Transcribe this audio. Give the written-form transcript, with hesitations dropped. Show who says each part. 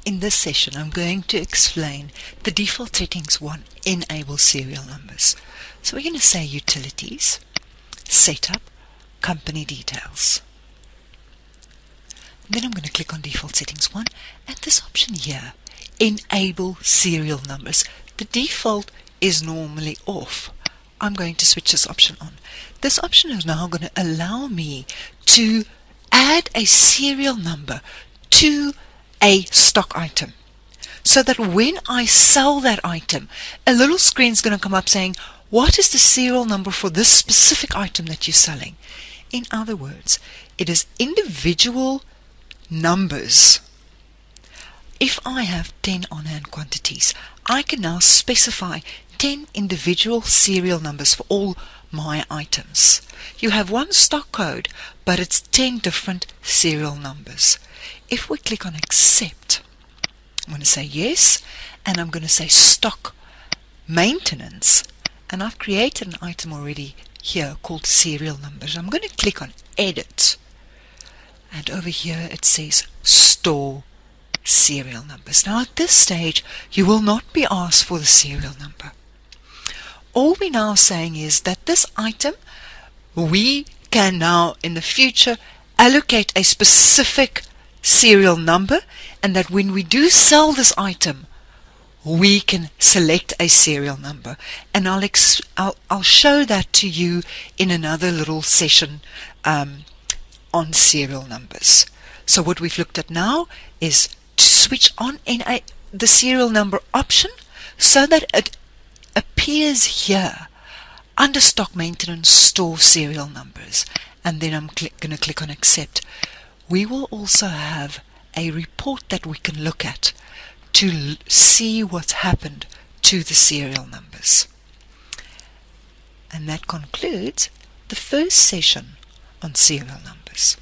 Speaker 1: In this session, I'm going to explain the default settings 1 enable serial numbers. So we're going to say utilities, setup, company details. Then I'm going to click on default settings 1 and this option here, enable serial numbers. The default is normally off. I'm going to switch this option on. This option is now going to allow me to add a serial number to a stock item, so that when I sell that item, a little screen is going to come up saying, what is the serial number for this specific item that you're selling? In other words, it is individual numbers. If I have 10 on-hand quantities, I can now specify 10 individual serial numbers for all my items. You have one stock code, but it's 10 different serial numbers. If we click on accept, I'm going to say yes, and I'm going to say stock maintenance, and I've created an item already here called serial numbers. I'm going to click on edit, and over here it says store serial numbers. Now at this stage you will not be asked for the serial number. All we're now saying is that this item, we can now in the future allocate a specific serial number, and that when we do sell this item we can select a serial number, and I'll show that to you in another little session on serial numbers. So what we've looked at now is to switch on the serial number option so that it appears here under stock maintenance store serial numbers, and then I'm going to click on accept. We will also have a report that we can look at to see what's happened to the serial numbers. And that concludes the first session on serial numbers.